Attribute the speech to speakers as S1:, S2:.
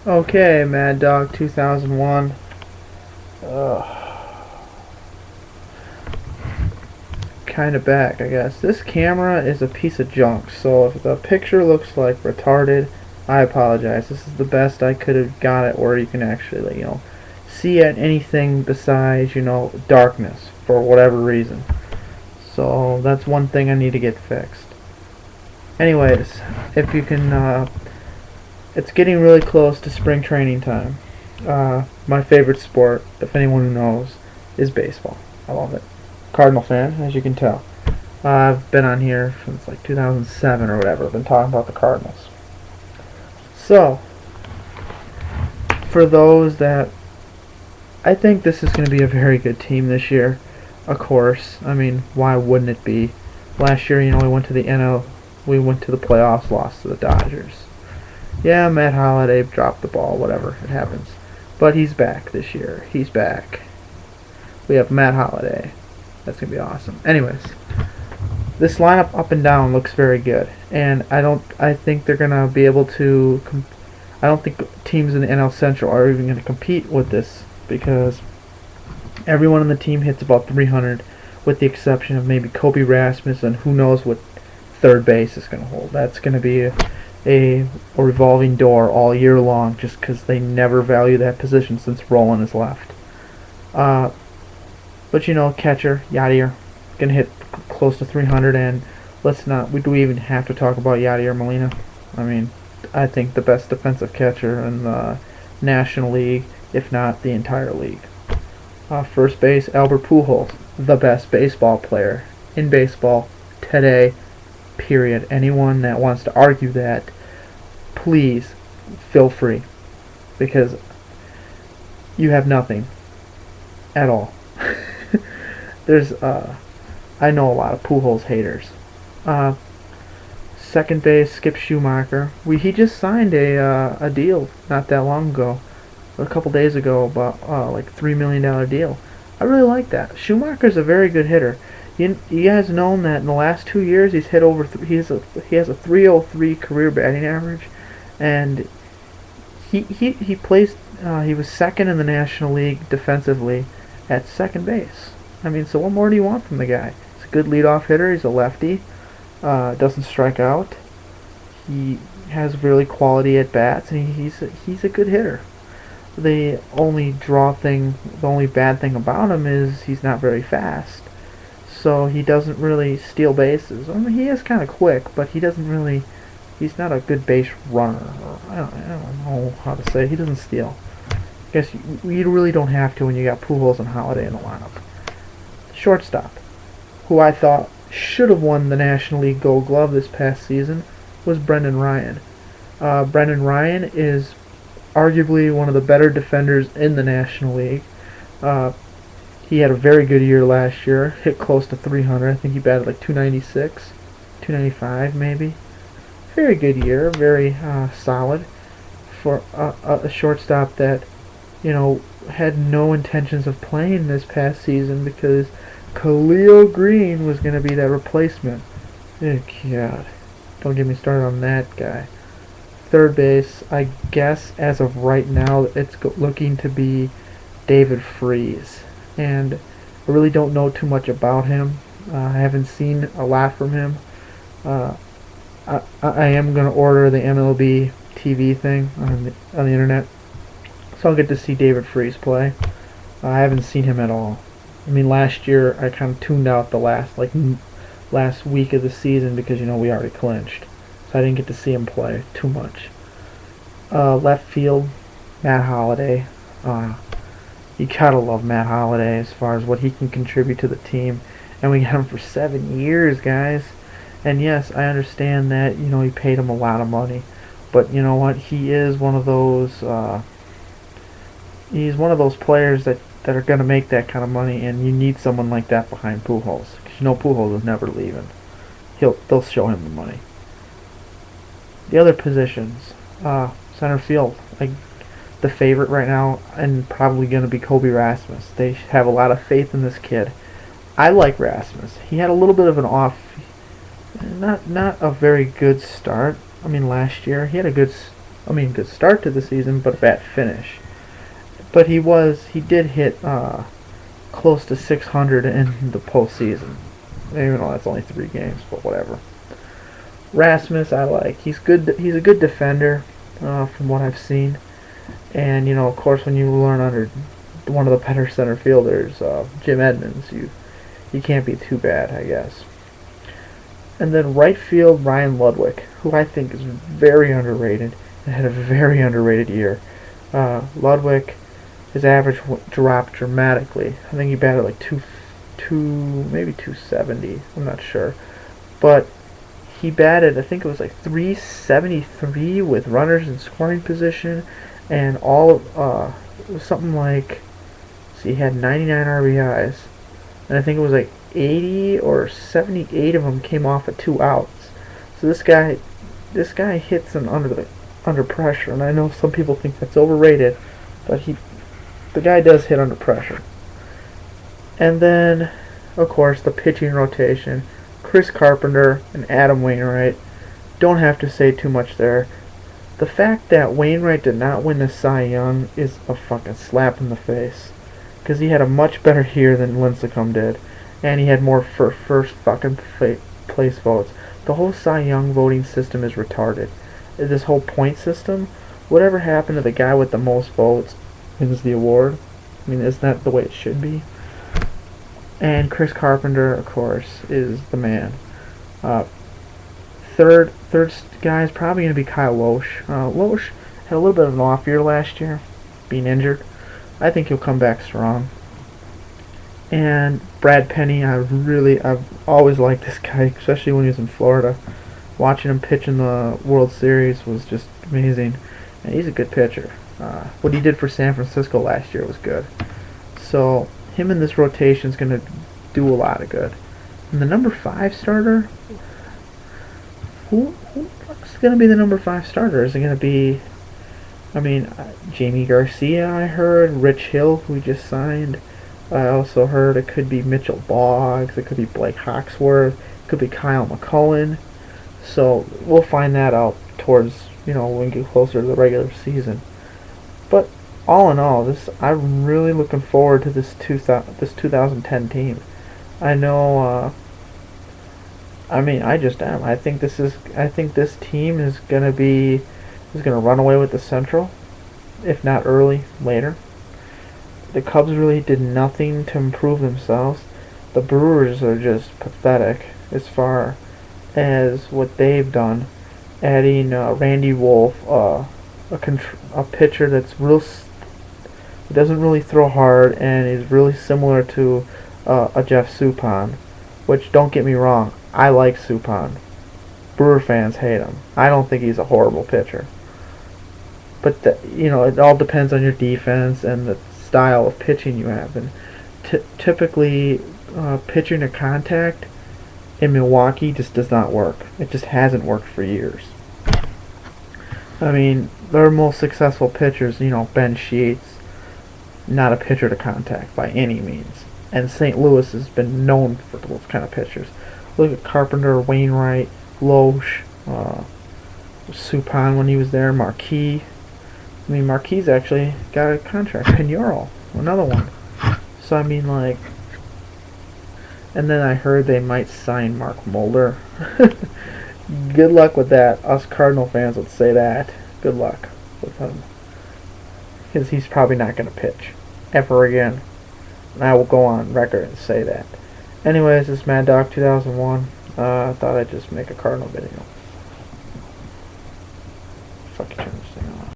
S1: Okay, Mad Dog 2001. Kind of back, I guess. This camera is a piece of junk, so if the picture looks like retarded, I apologize. This is the best I could have got it where you can actually, see at anything besides, darkness for whatever reason. So that's one thing I need to get fixed. Anyways, if you can, it's getting really close to spring training time. My favorite sport, if anyone who knows, is baseball. I love it. Cardinal fan, as you can tell. I've been on here since like 2007 or whatever. I've been talking about the Cardinals. So, for those that, I think this is going to be a very good team this year. Of course, I mean, why wouldn't it be? Last year, we went to the we went to the playoffs, lost to the Dodgers. Yeah, Matt Holliday dropped the ball, whatever, it happens. But he's back this year. He's back. We have Matt Holliday. That's going to be awesome. Anyways, this lineup up and down looks very good. And I think they're going to be able to, I don't think teams in the NL Central are even going to compete with this because everyone on the team hits about 300 with the exception of maybe Kobe Rasmus and who knows what third base is going to hold. That's going to be a revolving door all year long just because they never value that position since Rolen has left. But catcher, Yadier, going to hit close to 300, and do we even have to talk about Yadier Molina? I mean, I think the best defensive catcher in the National League, if not the entire league. First base, Albert Pujols, the best baseball player in baseball today, period. Anyone that wants to argue that, please feel free, because you have nothing at all. I know a lot of Pujols haters. Second base, Skip Schumaker. He just signed a deal not that long ago, a couple days ago, about like $3 million deal. I really like that. Schumaker's a very good hitter. You guys know that in the last 2 years he's hit over. He has a 303 career batting average, and he plays. He was second in the National League defensively at second base. I mean, so what more do you want from the guy? He's a good leadoff hitter. He's a lefty. Doesn't strike out. He has really quality at bats, and he's a good hitter. The only bad thing about him is he's not very fast. So he doesn't really steal bases. I mean, he is kind of quick, but he doesn't really. He's not a good base runner. I don't know how to say it. He doesn't steal. I guess you really don't have to when you got Pujols and Holliday in the lineup. Shortstop, who I thought should have won the National League Gold Glove this past season, was Brendan Ryan. Brendan Ryan is arguably one of the better defenders in the National League. He had a very good year last year, hit close to 300. I think he batted like 296, 295 maybe. Very good year, very solid for a shortstop that, had no intentions of playing this past season because Khalil Green was going to be that replacement. Oh, God. Don't get me started on that guy. Third base, I guess as of right now, it's looking to be David Freese. And I really don't know too much about him. I haven't seen a lot from him. I am going to order the MLB TV thing on the internet, so I'll get to see David Freese play. I haven't seen him at all. I mean, last year I kind of tuned out the last week of the season because we already clinched, so I didn't get to see him play too much. Left field, Matt Holliday. You gotta love Matt Holliday as far as what he can contribute to the team, and we got him for 7 years, guys. And yes, I understand that he paid him a lot of money, but you know what? He is one of those. He's one of those players that are going to make that kind of money, and you need someone like that behind Pujols. Because Pujols is never leaving. They'll show him the money. The other positions, center field, the favorite right now, and probably going to be Kobe Rasmus. They have a lot of faith in this kid. I like Rasmus. He had a little bit of an not a very good start. I mean, last year he had a I mean, good start to the season, but a bad finish. But he did hit close to 600 in the postseason. Even though that's only 3 games, but whatever. Rasmus, I like. He's good. He's a good defender, from what I've seen. And of course, when you learn under one of the better center fielders, Jim Edmonds, you can't be too bad, I guess. And then right field, Ryan Ludwick, who I think is very underrated and had a very underrated year. Ludwick, his average dropped dramatically. I think he batted like maybe 270. I'm not sure, but he batted, I think it was like 373 with runners in scoring position, and it was something like, he had 99 RBIs, and I think it was like 80 or 78 of them came off at 2 outs. So this guy hits them under pressure, and I know some people think that's overrated, but the guy does hit under pressure. And then, of course, the pitching rotation. Chris Carpenter and Adam Wainwright. Don't have to say too much there. The fact that Wainwright did not win the Cy Young is a fucking slap in the face, because he had a much better year than Lincecum did, and he had more first fucking place votes. The whole Cy Young voting system is retarded. This whole point system, whatever happened to the guy with the most votes wins the award? I mean, isn't that the way it should be? And Chris Carpenter, of course, is the man. Third guy is probably going to be Kyle Loshe. Loshe had a little bit of an off year last year, being injured. I think he'll come back strong. And Brad Penny, I've always liked this guy, especially when he was in Florida. Watching him pitch in the World Series was just amazing. And he's a good pitcher. What he did for San Francisco last year was good. So him in this rotation is going to do a lot of good. And the number 5 starter, who's going to be the number 5 starter? Is it going to be, Jamie Garcia, I heard, Rich Hill, who we just signed. I also heard it could be Mitchell Boggs, it could be Blake Hawkworths, it could be Kyle McCullen. So we'll find that out towards, when we get closer to the regular season. But all in all, I'm really looking forward to this 2010 team. I know, I just am. I think this team is gonna run away with the Central, if not early, later. The Cubs really did nothing to improve themselves. The Brewers are just pathetic as far as what they've done, adding Randy Wolf, a pitcher that's doesn't really throw hard and is really similar to a Jeff Suppan, which, don't get me wrong, I like Suppan. Brewer fans hate him. I don't think he's a horrible pitcher. But it all depends on your defense and the style of pitching you have. And typically, pitching to contact in Milwaukee just does not work. It just hasn't worked for years. Their most successful pitchers, Ben Sheets, not a pitcher to contact by any means. And St. Louis has been known for those kind of pitchers. Look at Carpenter, Wainwright, Loshe, Suppan when he was there, Marquis. Marquis actually got a contract. Piñeiro, another one. So, and then I heard they might sign Mark Mulder. Good luck with that. Us Cardinal fans would say that. Good luck with him. Because he's probably not going to pitch ever again. And I will go on record and say that. Anyways, this is Mad Dog 2001. I thought I'd just make a Cardinal video. Fuck you, turn this thing on.